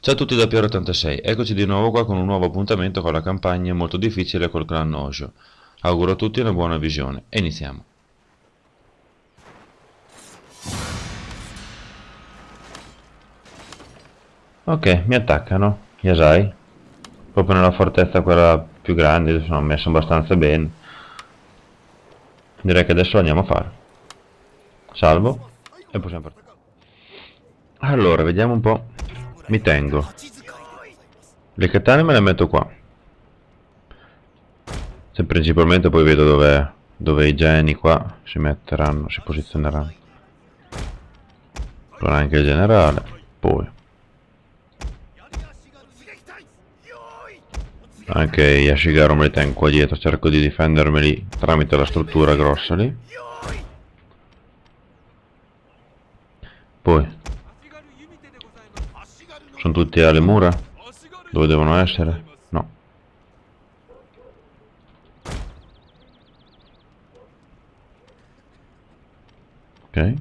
Ciao a tutti da Piero86, eccoci di nuovo qua con un nuovo appuntamento con la campagna molto difficile col clan Nojo. Auguro a tutti una buona visione e iniziamo. Ok, mi attaccano, Yasai, proprio nella fortezza quella più grande, sono messo abbastanza bene. Direi che adesso andiamo a fare. Salvo e possiamo partire. Allora, vediamo un po'. Mi tengo. Le katane me le metto qua. Se principalmente poi vedo dove i geni qua si metteranno, si posizioneranno. Però anche il generale. Poi anche Yashigaru me li tengo qua dietro, cerco di difendermeli tramite la struttura grossa lì. Poi sono tutti alle mura? Dove devono essere? No. Ok.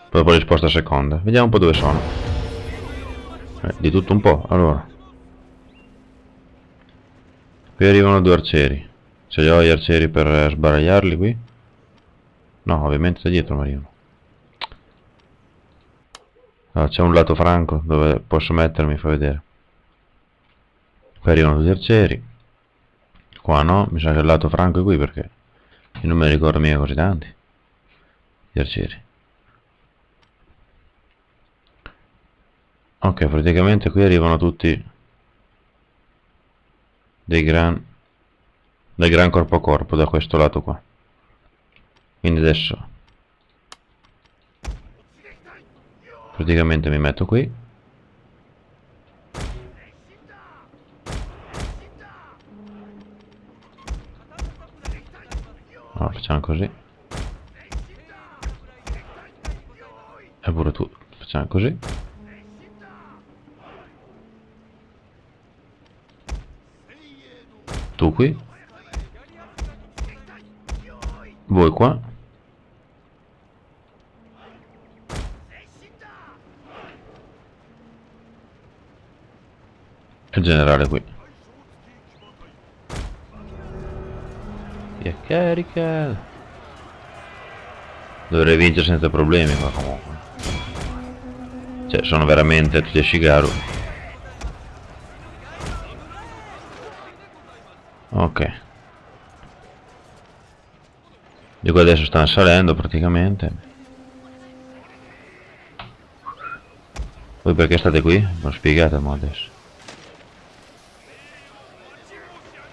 Poi risposta seconda. Vediamo un po' dove sono. Di tutto un po', allora. Qui arrivano due arcieri. Ce li ho gli arcieri per sbaragliarli qui? No, ovviamente da dietro mi arrivano. Allora, c'è un lato franco dove posso mettermi, fa vedere. Qui arrivano due arcieri. Qua no, mi sa che il lato franco è qui perché io non me ne ricordo mica così tanti. Gli arcieri. Ok, praticamente qui arrivano tutti del gran corpo a corpo da questo lato qua. Quindi adesso praticamente mi metto qui. Allora facciamo così. E pure tu facciamo così. Tu qui. Voi qua. E il generale qui. Via carica. Dovrei vincere senza problemi qua comunque. Cioè sono veramente tutti a Shigaru. Ok. Di qua adesso stanno salendo praticamente. Voi perché state qui? Non spiegatemi adesso.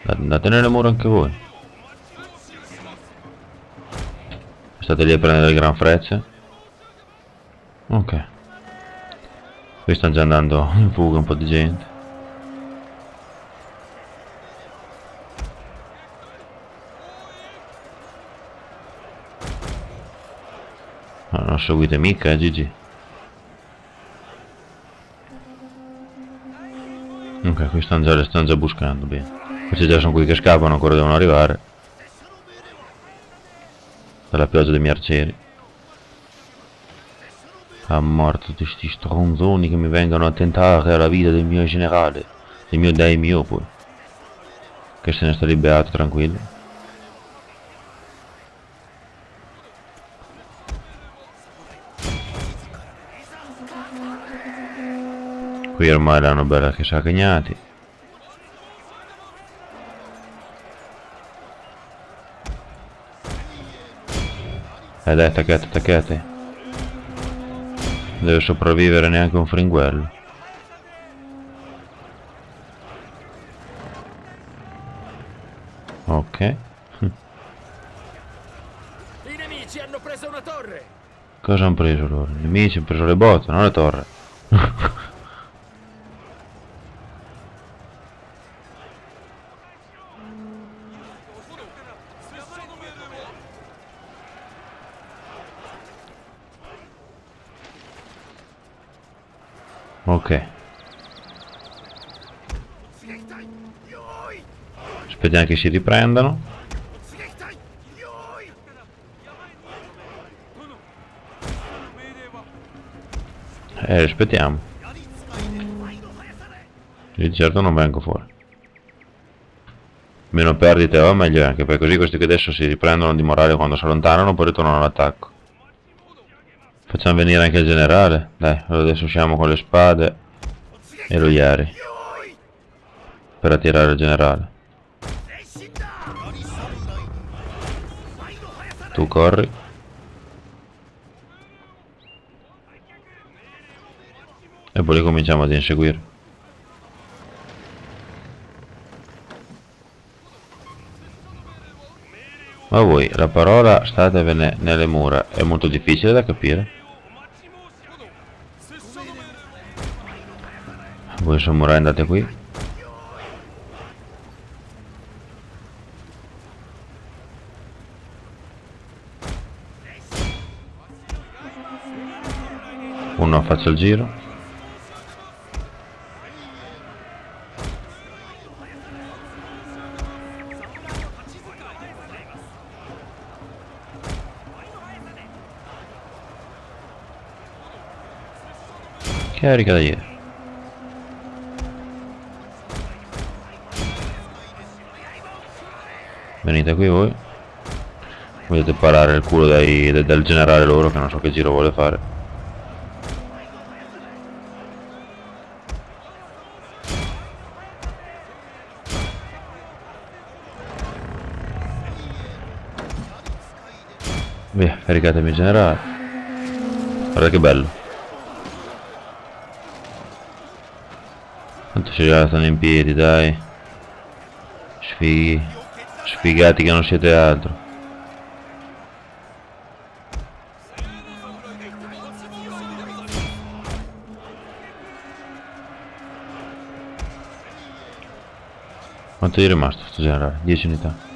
Andate nelle mura anche voi. State lì a prendere le gran frecce. Ok. Qui stanno già andando in fuga un po' di gente. No, non seguite mica, Gigi. Ok, qui stanno già buscando, bene. Questi già sono qui che scappano, ancora devono arrivare. Dalla pioggia dei miei arcieri. A morte tutti questi stronzoni che mi vengono a tentare alla vita del mio generale. Del mio daimyo poi. Che se ne sta lì beato, tranquillo. Qui ormai l'hanno bella che saccagnati. Dai, attaccate, attaccate. Deve sopravvivere neanche un fringuello. Ok. I nemici hanno preso una torre! Cosa hanno preso loro? I nemici hanno preso le botte, non le torre. Ok. Aspettiamo che si riprendano. Aspettiamo. Io di certo non vengo fuori. Meno perdite va meglio è, anche perché così questi che adesso si riprendono di morale quando si allontanano, poi ritornano all'attacco. Facciamo venire anche il generale. Dai, allora adesso usciamo con le spade e lo ieri per attirare il generale. Tu corri. E poi li cominciamo ad inseguire. Ma voi, la parola statevene nelle mura è molto difficile da capire? Voi samurai andate qui? Uno faccia il giro. Carica da ieri. Venite qui voi. Volete parare il culo del generale loro che non so che giro vuole fare. Via, caricatemi il generale. Guarda che bello. Quanto ci stanno in piedi, dai. Sfighi. Sfigati che non siete altro. Quanto gli è rimasto sto generale? 10 unità.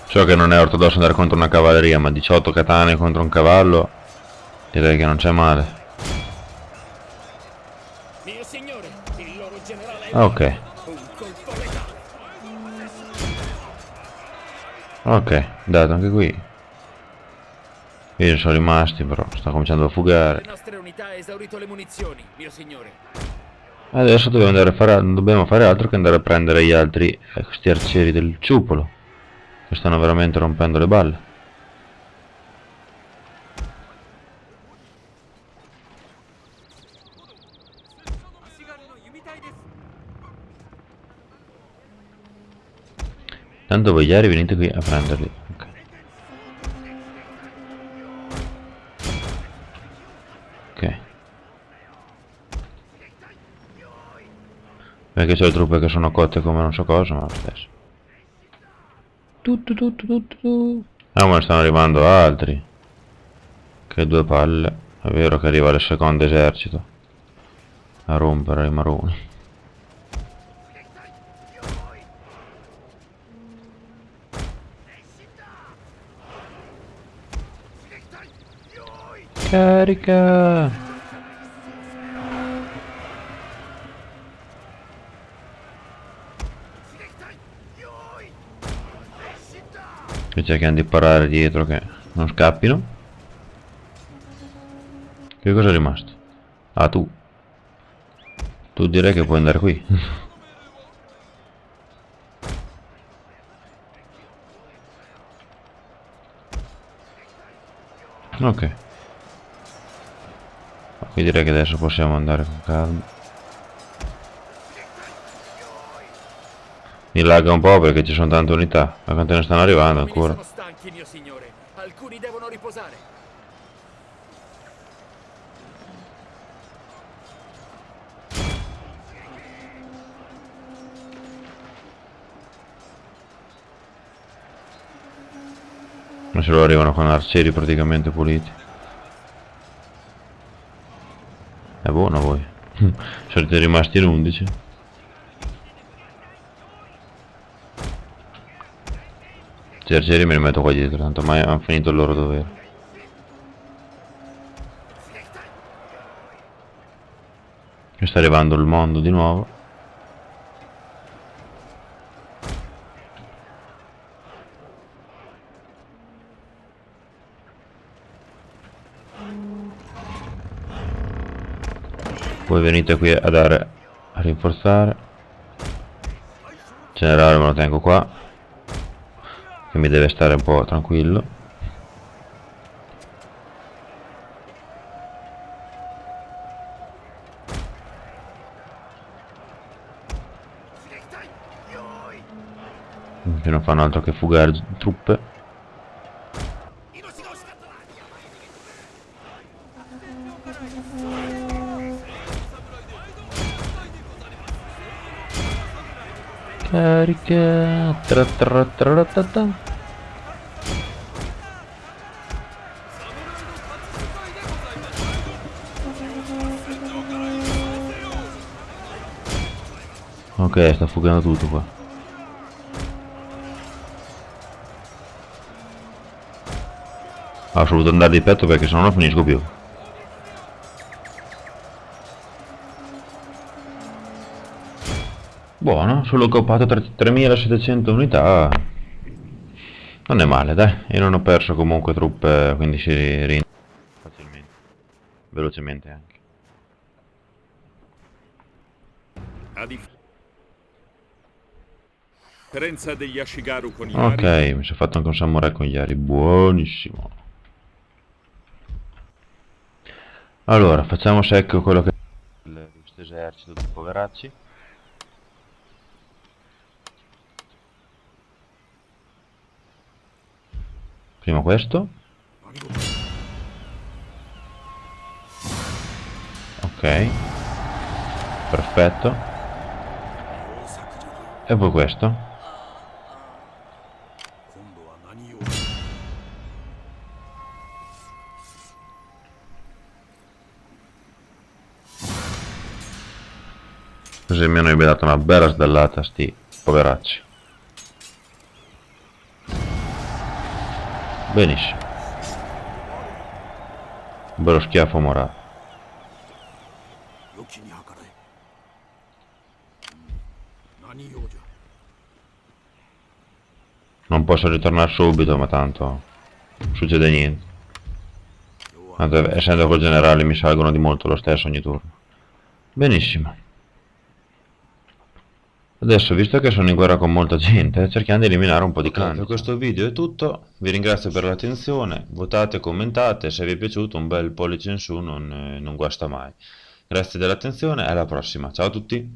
So che non è ortodosso andare contro una cavalleria, ma 18 katane contro un cavallo direi che non c'è male. Mio signore, il loro generale è Ok. un colpo letale. Ok, dato anche qui. Qui sono rimasti però, sta cominciando a fugare. Le nostre unità hanno esaurito le munizioni, mio signore. Adesso dobbiamo andare a fare, non dobbiamo fare altro che andare a prendere gli altri, questi arcieri del ciupolo, che stanno veramente rompendo le balle. Tanto voi ieri venite qui a prenderli. Ok. Ok. Perché c'ho le truppe che sono cotte come non so cosa, ma lo stesso. Ah, ma ne stanno arrivando altri. Che due palle. È vero che arriva il secondo esercito a rompere i maroni. Carica! Qui cerchiamo di parare dietro che non scappino. Che cosa è rimasto? Ah, tu. Tu direi che puoi andare qui. Ok. Qui direi che adesso possiamo andare con calma. Mi lagga un po' perché ci sono tante unità. Ma quante ne stanno arrivando ancora? Sono stanchi, mio signore. Alcuni devono riposare. Ma se lo arrivano con arcieri praticamente puliti. È buono voi. Siete rimasti in 11. Gli arcieri me li metto qua dietro, tanto mai hanno finito il loro dovere. E sta arrivando il mondo di nuovo. Voi venite qui a dare a rinforzare. Generale me lo tengo qua, che mi deve stare un po' tranquillo. Che non fanno altro che fugare truppe. Carica. Ok, sta fugando tutto qua. Ho voluto andare di petto perché sennò non finisco più. Buono, solo che ho fatto 3700 unità. Non è male, dai. Io non ho perso comunque truppe, quindi si rinde facilmente. Velocemente anche. A differenza degli Ashigaru con i Ok, vari, mi sono fatto anche un samurai con gli ari. Buonissimo. Allora, facciamo secco quello che è questo esercito di poveracci. Prima questo. Ok. Perfetto. E poi questo. Così almeno mi ha dato una bella sdallata a sti poveracci. Benissimo. Un bello schiaffo morale. Non posso ritornare subito, ma tanto non succede niente. Tanto, essendo col generale mi salgono di molto lo stesso ogni turno. Benissimo. Adesso, visto che sono in guerra con molta gente, cerchiamo di eliminare un po' di clan. Per questo video è tutto, vi ringrazio per l'attenzione, votate e commentate, se vi è piaciuto un bel pollice in su non guasta mai. Grazie dell'attenzione e alla prossima, ciao a tutti!